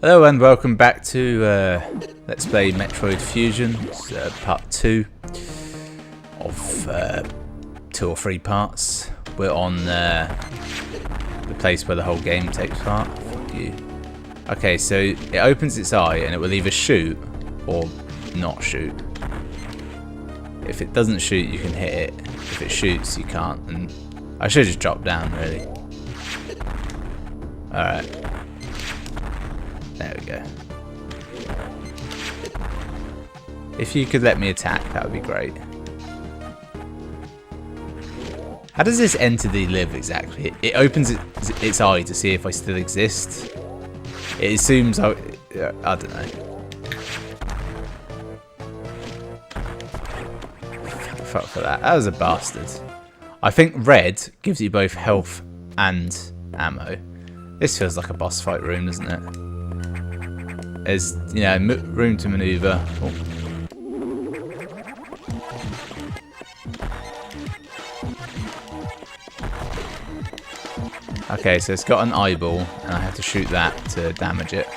Hello and welcome back to Let's Play Metroid Fusion. It's part 2 of 2 or 3 parts. We're on the place where the whole game takes part. Fuck you. Okay, so it opens its eye and it will either shoot or not shoot. If it doesn't shoot, you can hit it. If it shoots, you can't. And I should just drop down, really. Alright. There we go. If you could let me attack, that would be great. How does this entity live exactly? It opens its eye to see if I still exist. It assumes I don't know. Fuck for that. That was a bastard. I think red gives you both health and ammo. This feels like a boss fight room, doesn't it? There's, you know, room to maneuver. Oh. Okay, so it's got an eyeball, and I have to shoot that to damage it.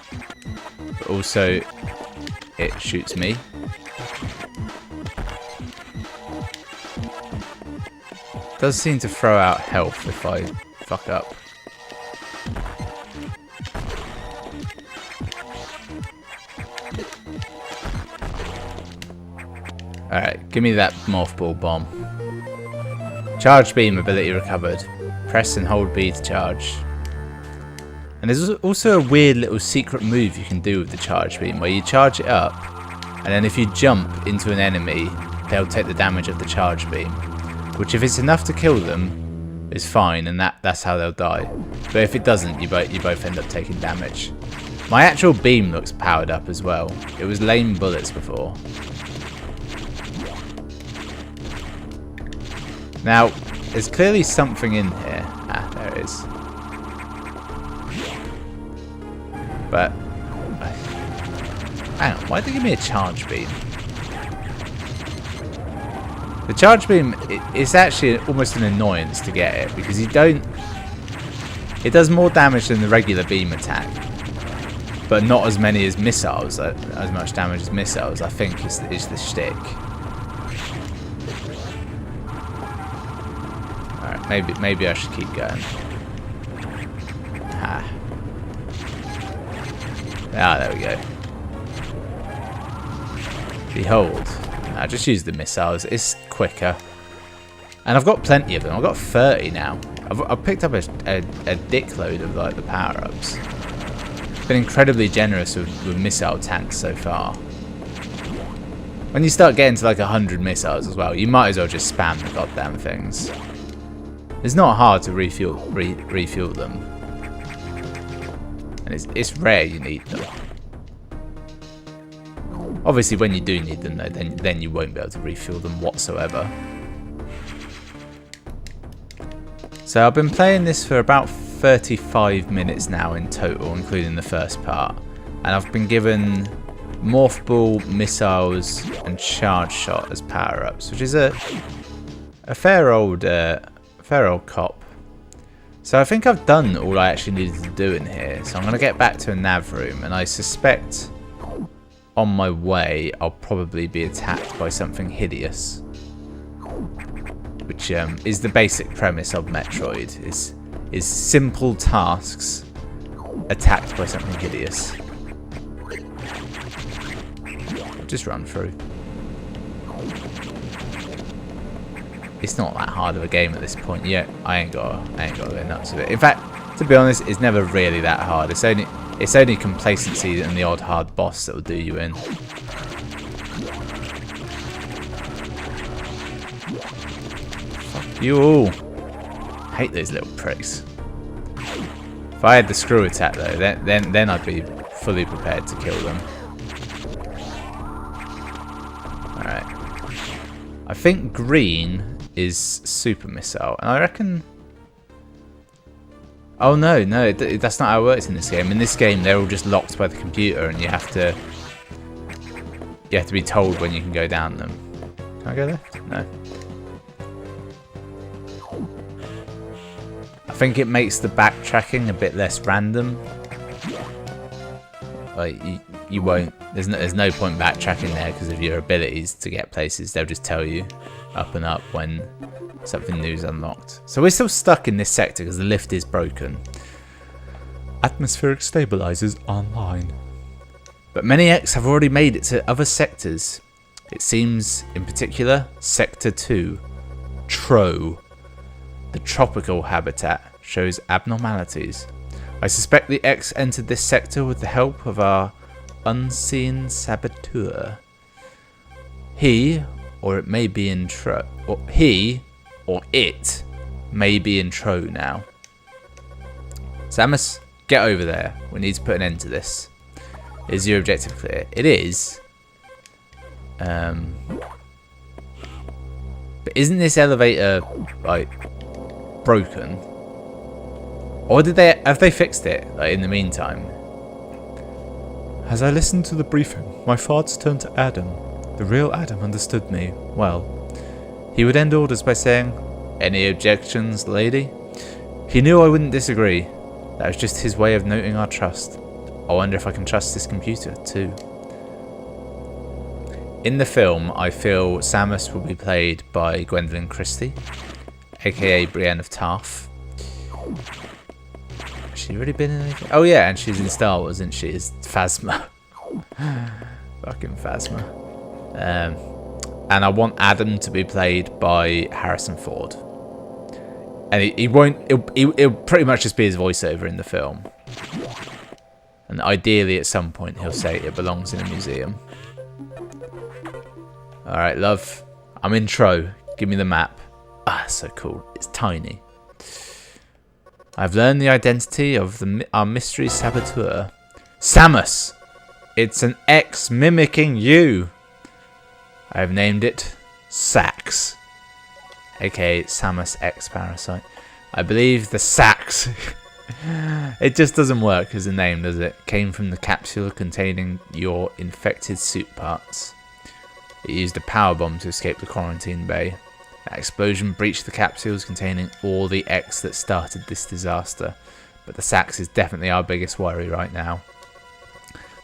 But also, it shoots me. It does seem to throw out health if I fuck up. Alright, give me that morph ball bomb. Charge beam ability recovered. Press and hold B to charge. And there's also a weird little secret move you can do with the charge beam where you charge it up and then if you jump into an enemy, they'll take the damage of the charge beam. Which if it's enough to kill them, is fine and that's how they'll die. But if it doesn't, you both end up taking damage. My actual beam looks powered up as well. It was lame bullets before. Now, there's clearly something in here. Ah, there it is. But, hang on, why'd they give me a charge beam? The charge beam is actually almost an annoyance to get it, because it does more damage than the regular beam attack. But not as many as missiles, as much damage as missiles, I think is the shtick. Maybe I should keep going. Ah, there we go. Behold. I just use the missiles. It's quicker. And I've got plenty of them. I've got 30 now. I've picked up a dickload of like the power-ups. Been incredibly generous with missile tanks so far. When you start getting to like 100 missiles as well, you might as well just spam the goddamn things. It's not hard to refuel them, and it's rare you need them. Obviously, when you do need them, though, then you won't be able to refuel them whatsoever. So I've been playing this for about 35 minutes now in total, including the first part, and I've been given morph ball, missiles, and charge shot as power-ups, which is a fair old cop. So I think I've done all I actually needed to do in here. So I'm going to get back to a nav room, and I suspect on my way I'll probably be attacked by something hideous. Which is the basic premise of Metroid, is simple tasks attacked by something hideous. Just run through. It's not that hard of a game at this point yet. I ain't got to go nuts with it. In fact, to be honest, it's never really that hard. It's only complacency and the odd hard boss that will do you in. Fuck you all. I hate those little pricks. If I had the screw attack though, then I'd be fully prepared to kill them. Alright. I think green is super missile, and I reckon. Oh no, that's not how it works in this game. In this game, they're all just locked by the computer, and you have to be told when you can go down them. Can I go left? No. I think it makes the backtracking a bit less random. Like you won't. There's no point backtracking there because of your abilities to get places. They'll just tell you up and up when something new is unlocked. So we're still stuck in this sector because the lift is broken. Atmospheric stabilizers online. But many X have already made it to other sectors. It seems, in particular, Sector 2, Tro. The tropical habitat shows abnormalities. I suspect the X entered this sector with the help of our unseen saboteur. He, or it may be in Tro, or he, or it, may be in Tro now. Samus, get over there. We need to put an end to this. Is your objective clear? It is. But isn't this elevator like broken? Or have they fixed it like in the meantime? As I listened to the briefing, my thoughts turned to Adam. The real Adam understood me well. He would end orders by saying, "Any objections, lady?" He knew I wouldn't disagree. That was just his way of noting our trust. I wonder if I can trust this computer too. In the film, I feel Samus will be played by Gwendolyn Christie, aka Brienne of Tarth. Has she already been in anything? Oh yeah, and she's in Star Wars, isn't she? As Phasma. Fucking Phasma. And I want Adam to be played by Harrison Ford. And he'll pretty much just be his voiceover in the film. And ideally at some point he'll say it belongs in a museum. Alright, love. I'm in Tro. Give me the map. Ah, so cool. It's tiny. I've learned the identity of our mystery saboteur. Samus! It's an X mimicking you. I have named it Sax, aka Samus X Parasite. I believe the Sax, it just doesn't work as a name, does it? Came from the capsule containing your infected suit parts. It used a power bomb to escape the quarantine bay. That explosion breached the capsules containing all the X that started this disaster. But the Sax is definitely our biggest worry right now.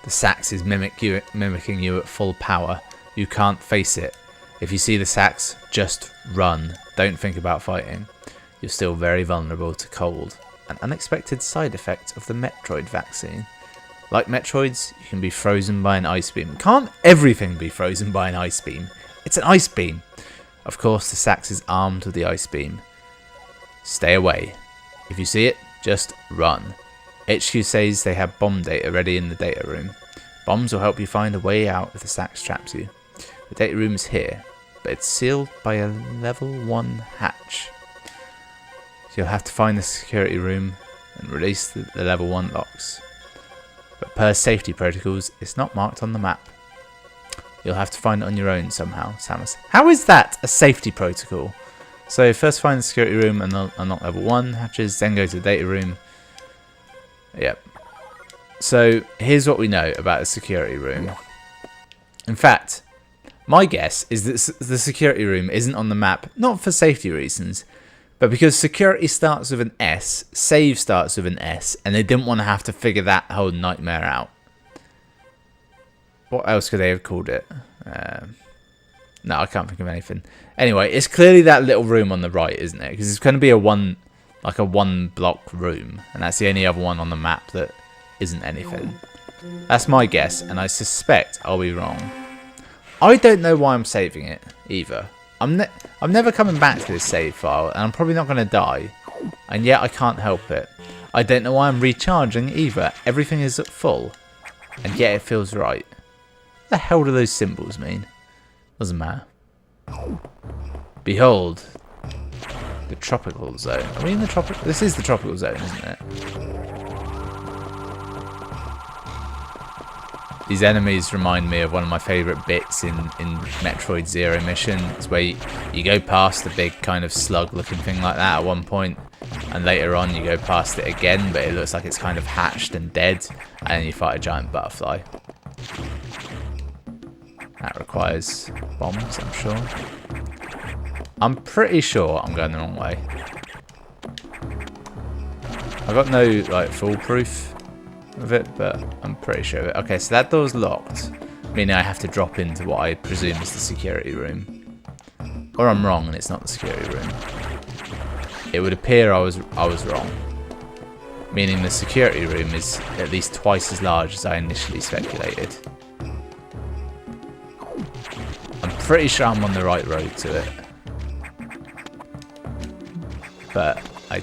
The Sax is mimicking you at full power. You can't face it. If you see the Sax, just run. Don't think about fighting. You're still very vulnerable to cold, an unexpected side effect of the Metroid vaccine. Like Metroids, you can be frozen by an ice beam. Can't everything be frozen by an ice beam? It's an ice beam. Of course, the Sax is armed with the ice beam. Stay away. If you see it, just run. HQ says they have bomb data ready in the data room. Bombs will help you find a way out if the Sax traps you. The data room is here, but it's sealed by a level 1 hatch. So you'll have to find the security room and release the level 1 locks. But per safety protocols, it's not marked on the map. You'll have to find it on your own somehow, Samus. How is that a safety protocol? So first find the security room and unlock level 1 hatches, then go to the data room. Yep. So here's what we know about the security room. In fact, my guess is that the security room isn't on the map, not for safety reasons, but because security starts with an S, save starts with an S, and they didn't want to have to figure that whole nightmare out. What else could they have called it? No, I can't think of anything. Anyway, it's clearly that little room on the right, isn't it? Because it's going to be a one block room, and that's the only other one on the map that isn't anything. That's my guess, and I suspect I'll be wrong. I don't know why I'm saving it either. I'm never coming back to this save file, and I'm probably not going to die, and yet I can't help it. I don't know why I'm recharging either. Everything is at full, and yet it feels right. What the hell do those symbols mean? Doesn't matter. Behold, the tropical zone. Are we in the tropical? This is the tropical zone, isn't it? These enemies remind me of one of my favourite bits in Metroid Zero Mission. It's where you go past a big kind of slug-looking thing like that at one point, and later on you go past it again, but it looks like it's kind of hatched and dead, and then you fight a giant butterfly. That requires bombs, I'm sure. I'm pretty sure I'm going the wrong way. I've got no like foolproof. of it, but I'm pretty sure of it. Okay, so that door's locked, meaning I have to drop into what I presume is the security room. Or I'm wrong and it's not the security room. It would appear I was wrong. Meaning the security room is at least twice as large as I initially speculated. I'm pretty sure I'm on the right road to it. But I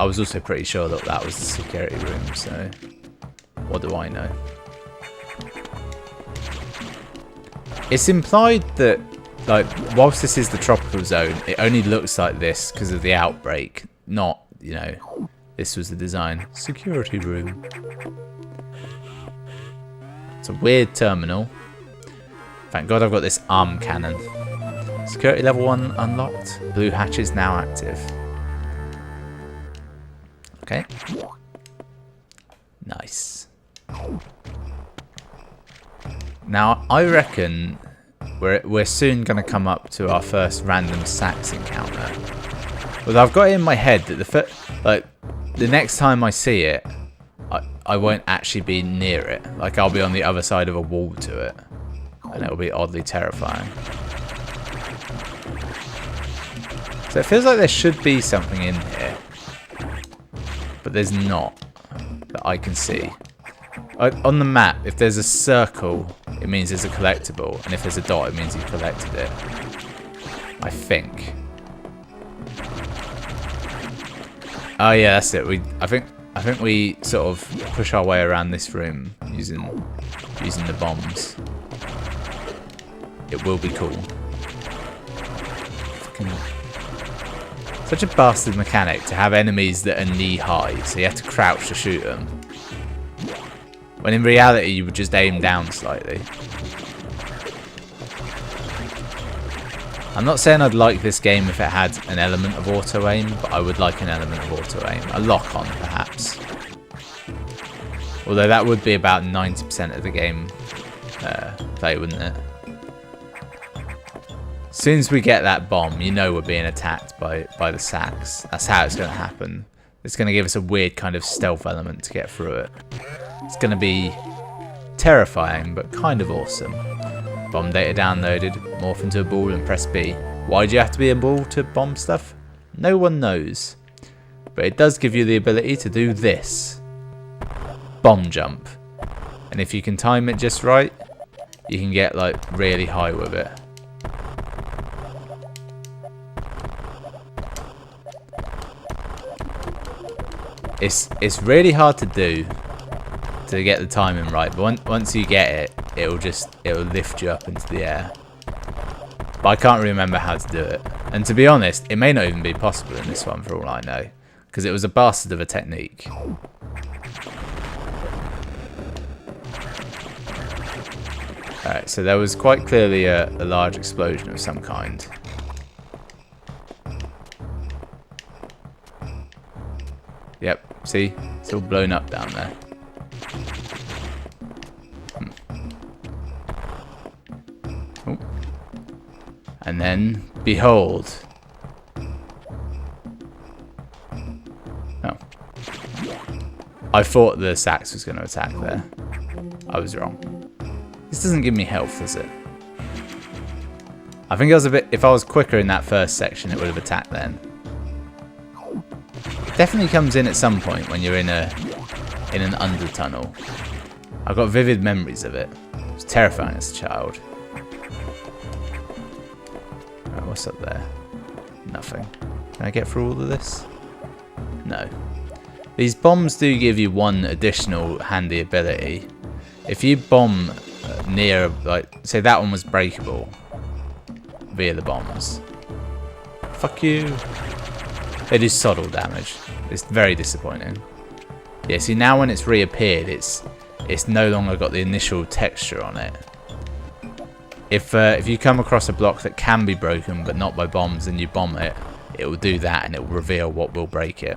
was also pretty sure that that was the security room, so what do I know? It's implied that, like, whilst this is the tropical zone, it only looks like this because of the outbreak, not, you know, this was the design. Security room. It's a weird terminal. Thank God I've got this arm cannon. Security level 1 unlocked. Blue hatch is now active. Okay. Nice. Now, I reckon we're soon going to come up to our first random sax encounter. Although I've got it in my head that the next time I see it, I won't actually be near it. Like, I'll be on the other side of a wall to it. And it'll be oddly terrifying. So it feels like there should be something in here. But there's not. That I can see. On the map, if there's a circle, it means there's a collectible. And if there's a dot, it means you've collected it. I think. Oh yeah, that's it. I think we sort of push our way around this room using the bombs. It will be cool. Fucking such a bastard mechanic to have enemies that are knee high, so you have to crouch to shoot them. When in reality you would just aim down slightly. I'm not saying I'd like this game if it had an element of auto-aim, but I would like an element of auto-aim. A lock-on, perhaps. Although that would be about 90% of the game play, wouldn't it? As soon as we get that bomb, you know we're being attacked by the sax. That's how it's going to happen. It's going to give us a weird kind of stealth element to get through it. It's going to be terrifying, but kind of awesome. Bomb data downloaded, morph into a ball and press B. Why do you have to be a ball to bomb stuff? No one knows. But it does give you the ability to do this. Bomb jump. And if you can time it just right, you can get like really high with it. It's really hard to do to get the timing right, but once you get it, it'll lift you up into the air. But I can't remember how to do it. And to be honest, it may not even be possible in this one for all I know, because it was a bastard of a technique. Alright, so there was quite clearly a large explosion of some kind. Yep, see? It's all blown up down there. Oh. And then, behold. Oh. I thought the sax was going to attack there. I was wrong. This doesn't give me health, does it? I think I was if I was quicker in that first section, it would have attacked then. Definitely comes in at some point when you're in an under tunnel. I've got vivid memories of it. It was terrifying as a child. Right, what's up there? Nothing. Can I get through all of this? No. These bombs do give you one additional handy ability. If you bomb near, like, say that one was breakable via the bombs. Fuck you. They do soddle damage. It's very disappointing. Yeah, see now when it's reappeared, it's no longer got the initial texture on it. If you come across a block that can be broken but not by bombs and you bomb it, it will do that and it will reveal what will break it.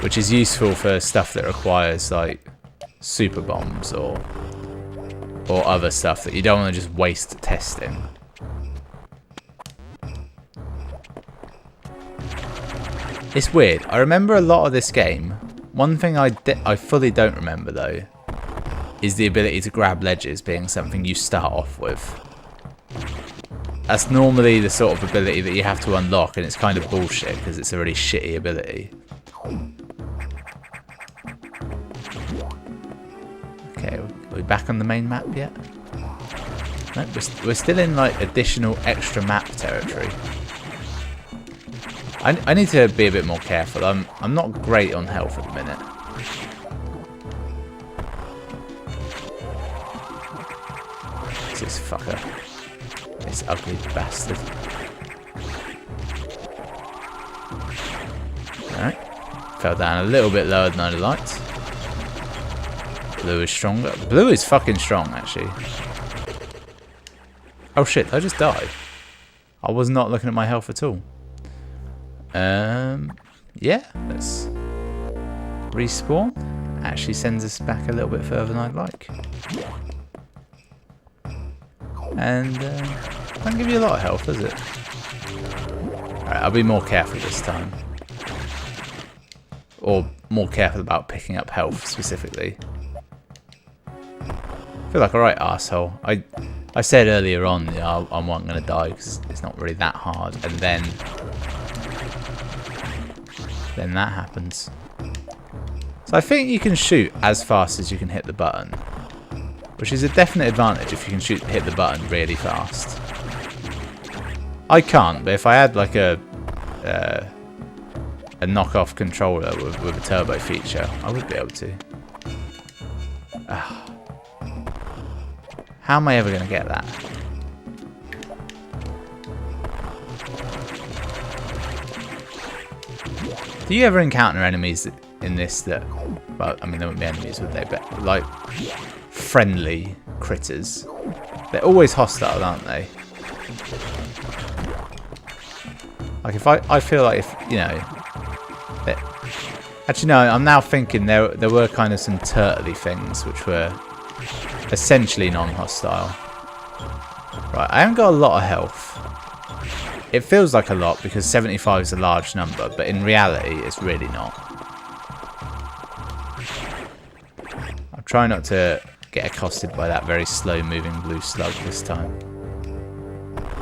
Which is useful for stuff that requires like super bombs or other stuff that you don't want to just waste testing. It's weird. I remember a lot of this game One thing I fully don't remember though is the ability to grab ledges being something you start off with. That's normally the sort of ability that you have to unlock, and it's kind of bullshit because it's a really shitty ability. Okay, are we back on the main map yet? No, we're still in like additional extra map territory. I need to be a bit more careful. I'm not great on health at the minute. This fucker. This ugly bastard. Alright. Fell down a little bit lower than I'd liked. Blue is stronger. Blue is fucking strong, actually. Oh shit, I just died. I was not looking at my health at all. Yeah, let's respawn. Actually sends us back a little bit further than I'd like. And doesn't give you a lot of health, does it? Alright, I'll be more careful this time. Or more careful about picking up health specifically. I feel like a right arsehole. I said earlier on, you know, I wasn't going to die because it's not really that hard. And then that happens. So I think you can shoot as fast as you can hit the button, which is a definite advantage if you can hit the button really fast. I can't, but if I had like a knockoff controller with a turbo feature, I would be able to. How am I ever going to get that? Do you ever encounter enemies in this that, well, I mean, they wouldn't be enemies, would they? But like friendly critters. They're always hostile, aren't they? Like if I feel like if, you know, actually no, I'm now thinking there were kind of some turtley things which were essentially non-hostile. Right, I haven't got a lot of health. It feels like a lot because 75 is a large number, but in reality it's really not. I'll try not to get accosted by that very slow moving blue slug this time.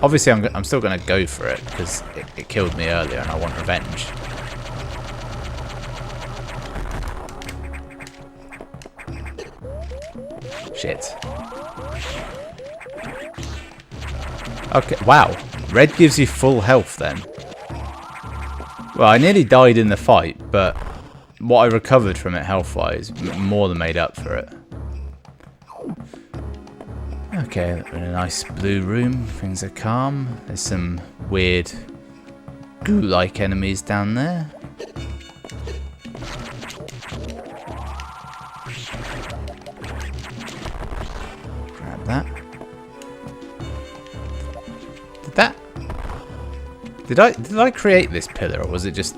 Obviously I'm still going to go for it because it killed me earlier and I want revenge. Shit. Okay, wow. Red gives you full health then. Well, I nearly died in the fight, but what I recovered from it health-wise more than made up for it. Okay, we're in a nice blue room. Things are calm. There's some weird goo-like enemies down there. Grab that. Did I create this pillar, or was it just...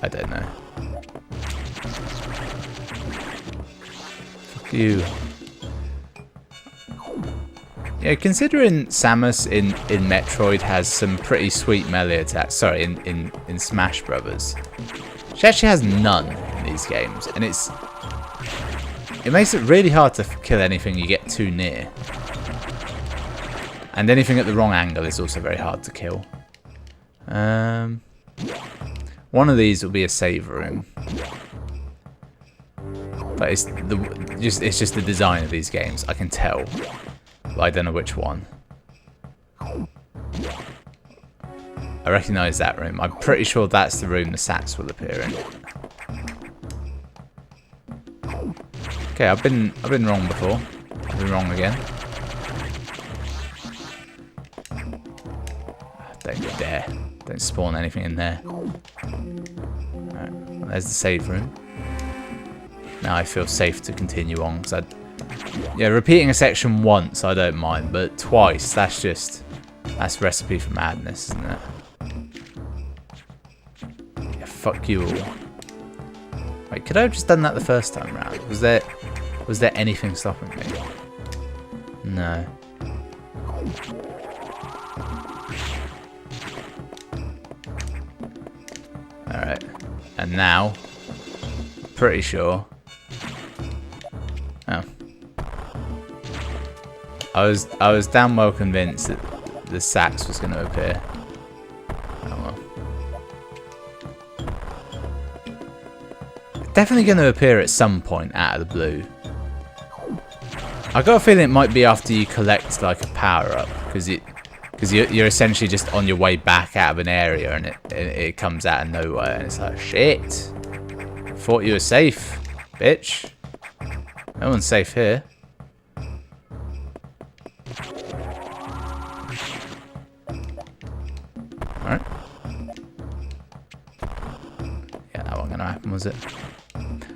I don't know. Fuck you. Yeah, considering Samus in Metroid has some pretty sweet melee attacks, sorry, in Smash Brothers, she actually has none in these games, and it makes it really hard to kill anything you get too near. And anything at the wrong angle is also very hard to kill. One of these will be a save room. But it's just the design of these games. I can tell. But I don't know which one. I recognise that room. I'm pretty sure that's the room the Sats will appear in. Okay, I've been wrong before. I've been wrong again. Don't you dare. Don't spawn anything in there. Right, there's the save room. Now I feel safe to continue on. Because yeah, repeating a section once I don't mind, but twice, that's recipe for madness, isn't it? Yeah, fuck you all. Wait, could I have just done that the first time round? Was there anything stopping me? No. Alright. And now, pretty sure. Oh. I was damn well convinced that the sax was going to appear. Oh well. Definitely going to appear at some point out of the blue. I got a feeling it might be after you collect like a power up, because you're essentially just on your way back out of an area, and it comes out of nowhere, and it's like, shit. Thought you were safe, bitch. No one's safe here. Alright. Yeah, that wasn't gonna happen, was it?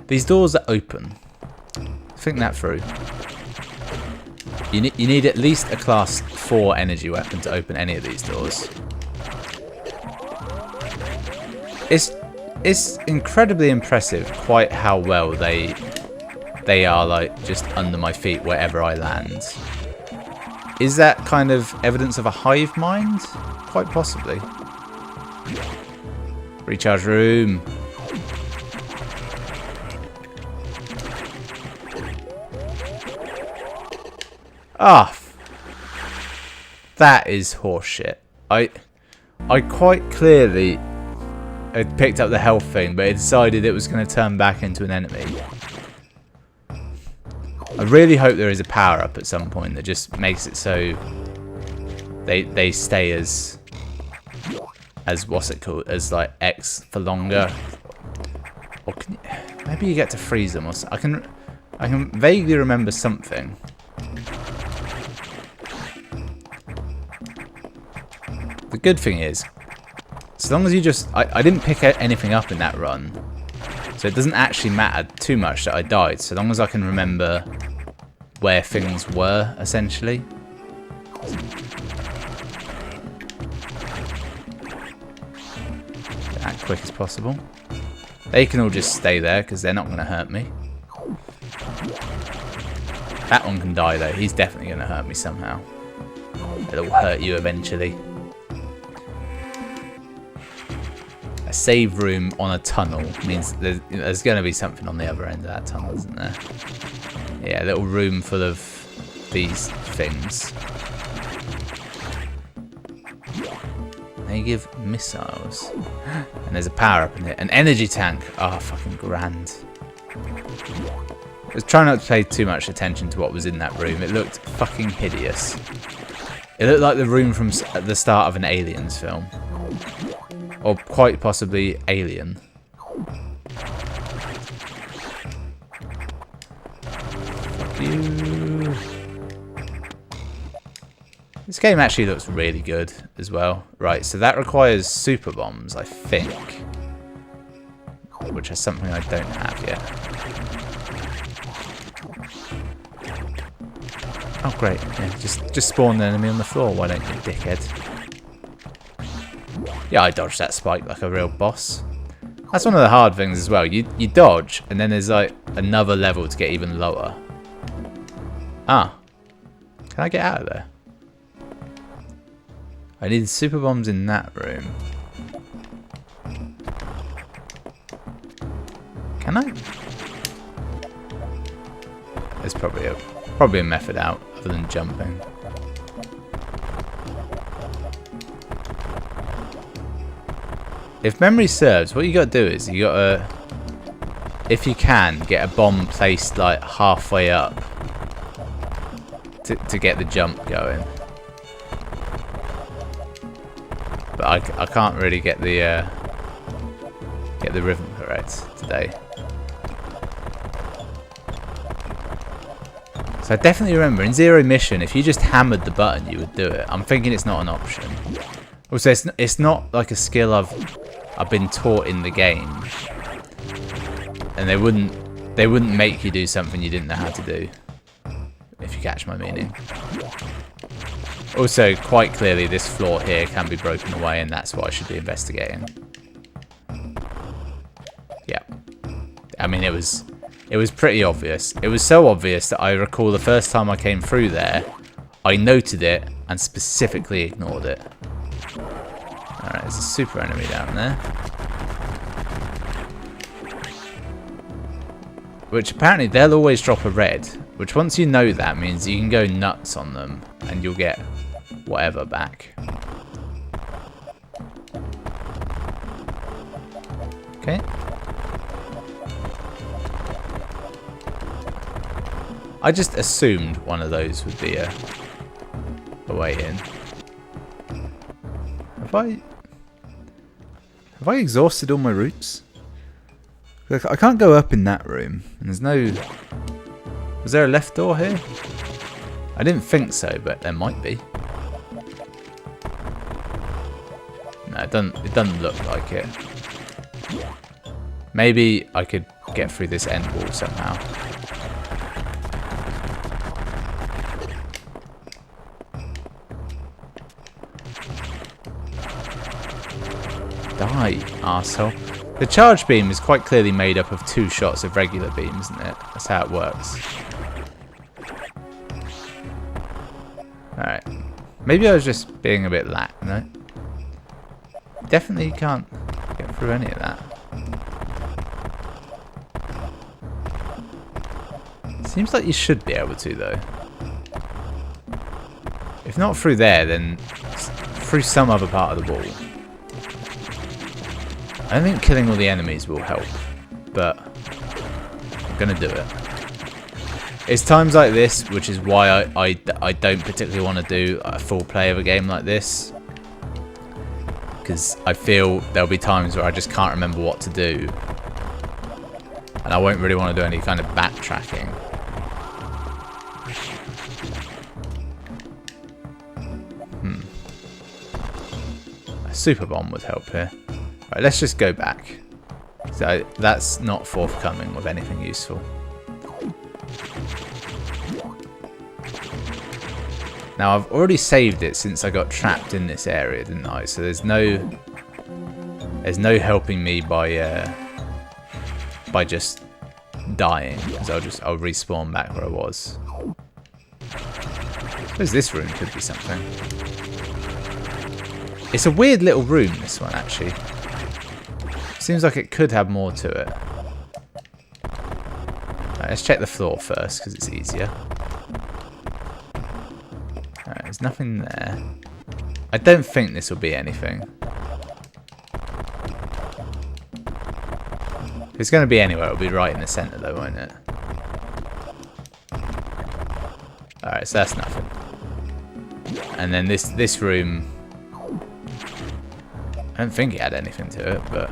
These doors are open. Think that through. You need at least a class 4 energy weapon to open any of these doors. It's incredibly impressive quite how well they are like just under my feet wherever I land. Is that kind of evidence of a hive mind? Quite possibly. Recharge room. Ah, that is horseshit. I quite clearly had picked up the health thing, but it decided it was going to turn back into an enemy. I really hope there is a power up at some point that just makes it so they stay as what's it called, as like X for longer. Or maybe you get to freeze them, or I can vaguely remember something. The good thing is, as long as you just... I didn't pick anything up in that run, so it doesn't actually matter too much that I died, so long as I can remember where things were, essentially. Get as quick as possible. They can all just stay there, because they're not going to hurt me. That one can die, though. He's definitely going to hurt me somehow. It'll hurt you eventually. A save room on a tunnel means there's going to be something on the other end of that tunnel, isn't there? Yeah, a little room full of these things. They give missiles. And there's a power up in it. An energy tank. Oh, fucking grand. I was trying not to pay too much attention to what was in that room. It looked fucking hideous. It looked like the room from the start of an Aliens film. Or quite possibly Alien. Fuck you. This game actually looks really good as well. Right, so that requires super bombs, I think. Which is something I don't have yet. Oh great, yeah, just spawn the enemy on the floor, why don't you, dickhead? Yeah, I dodged that spike like a real boss. That's one of the hard things as well. You dodge, and then there's like another level to get even lower. Ah. Can I get out of there? I need super bombs in that room. Can I? There's probably a method out other than jumping. If memory serves, what you got to do is you got to, if you can, get a bomb placed like halfway up to get the jump going. But I can't really get the rhythm correct today. So I definitely remember in Zero Mission, if you just hammered the button, you would do it. I'm thinking it's not an option. Also, it's not like a skill I've been taught in the game, and they wouldn't make you do something you didn't know how to do, if you catch my meaning. Also, quite clearly, this floor here can be broken away, and that's what I should be investigating. Yeah, I mean it was pretty obvious. It was so obvious that I recall the first time I came through there, I noted it and specifically ignored it. Alright, there's a super enemy down there. which apparently they'll always drop a red, which once you know that means you can go nuts on them and you'll get whatever back. Okay. I just assumed one of those would be a way in. Have I exhausted all my routes? Look, I can't go up in that room. And there's no... Was there a left door here? I didn't think so, but there might be. No, it doesn't look like it. Maybe I could get through this end wall somehow. Die, arsehole. The charge beam is quite clearly made up of 2 shots of regular beam, isn't it? That's how it works. Alright. Maybe I was just being a bit lax, no? Definitely can't get through any of that. Seems like you should be able to, though. If not through there, then through some other part of the wall. I don't think killing all the enemies will help, but I'm gonna do it. It's times like this, which is why I don't particularly want to do a full play of a game like this. Because I feel there'll be times where I just can't remember what to do. And I won't really want to do any kind of backtracking. A super bomb would help here. Right, let's just go back. So that's not forthcoming with anything useful. Now I've already saved it since I got trapped in this area, didn't I? So there's no helping me by just dying, because I'll respawn back where I was. I suppose this room could be something. It's a weird little room, this one, actually. Seems like it could have more to it. Right, let's check the floor first, because it's easier. Alright, there's nothing there. I don't think this will be anything. If it's going to be anywhere, it'll be right in the centre though, won't it? Alright, so that's nothing. And then this room... I don't think it had anything to it, but...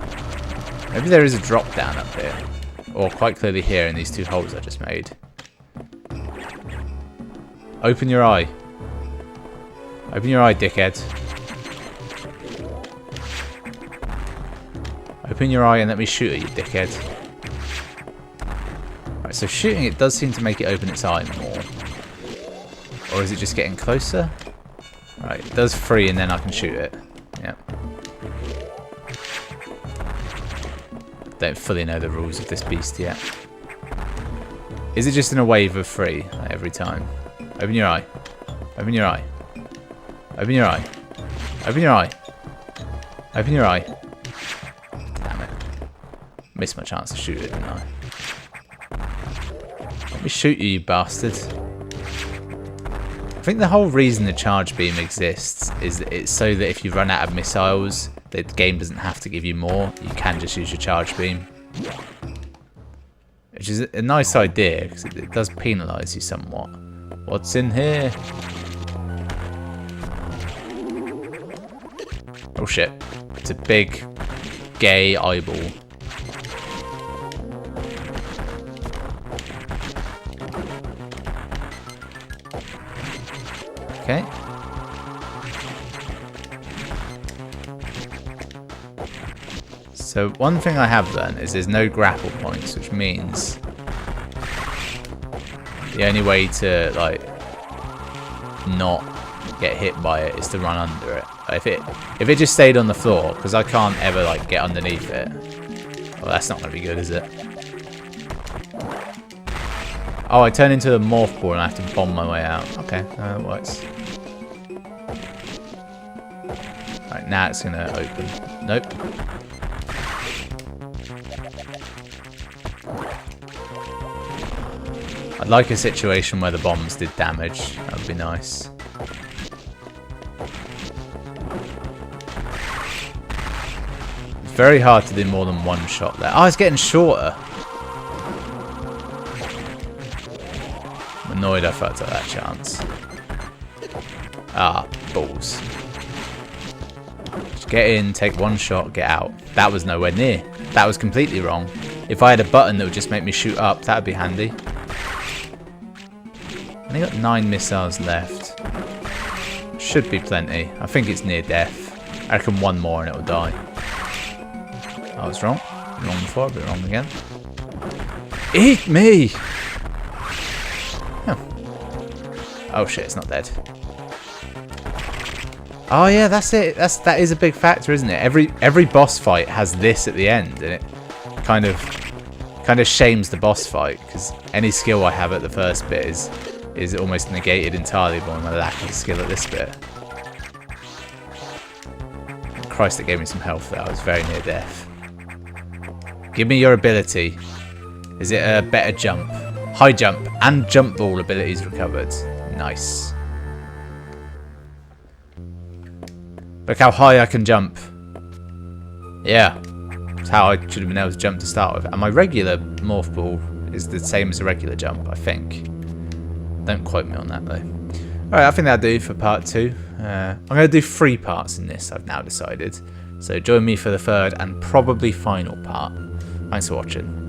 Maybe there is a drop down up here. Or quite clearly here in these 2 holes I just made. Open your eye. Open your eye, dickhead. Open your eye and let me shoot at you, dickhead. Right, so shooting it does seem to make it open its eye more. Or is it just getting closer? Right, it does 3 and then I can shoot it. Yep. Don't fully know the rules of this beast yet. Is it just in a wave of 3 like, every time? Open your eye. Open your eye. Open your eye. Open your eye. Open your eye. Damn it. Missed my chance to shoot it, didn't I? Let me shoot you, you bastard. I think the whole reason the charge beam exists is that it's so that if you run out of missiles, the game doesn't have to give you more. You can just use your charge beam. Which is a nice idea, because it does penalise you somewhat. What's in here? Oh shit. It's a big, gay eyeball. Okay. So one thing I have learned is there's no grapple points, which means the only way to like not get hit by it is to run under it. If it just stayed on the floor, because I can't ever like get underneath it. Well, that's not going to be good, is it? Oh, I turn into a morph ball and I have to bomb my way out. Okay, that works. Right, now it's going to open. Nope. I'd like a situation where the bombs did damage. That would be nice. It's very hard to do more than one shot there. Oh, it's getting shorter. I'm annoyed I fucked up that chance. Ah, balls. Just get in, take one shot, get out. That was nowhere near. That was completely wrong. If I had a button that would just make me shoot up, that would be handy. I only got 9 missiles left. Should be plenty. I think it's near death. I reckon one more and it'll die. I was wrong. Wrong before, but wrong again. Eat me! Oh shit, it's not dead. Oh yeah, that's it. That is a big factor, isn't it? Every boss fight has this at the end, and it kind of shames the boss fight, because any skill I have at the first bit is almost negated entirely by my lack of skill at this bit. Christ, it gave me some health there. I was very near death. Give me your ability. Is it a better jump? High jump and jump ball abilities recovered. Nice. Look how high I can jump. Yeah. That's how I should have been able to jump to start with. And my regular morph ball is the same as a regular jump, I think. Don't quote me on that though. Alright, I think that'll do for part 2. I'm going to do 3 parts in this, I've now decided. So join me for the 3rd and probably final part. Thanks for watching.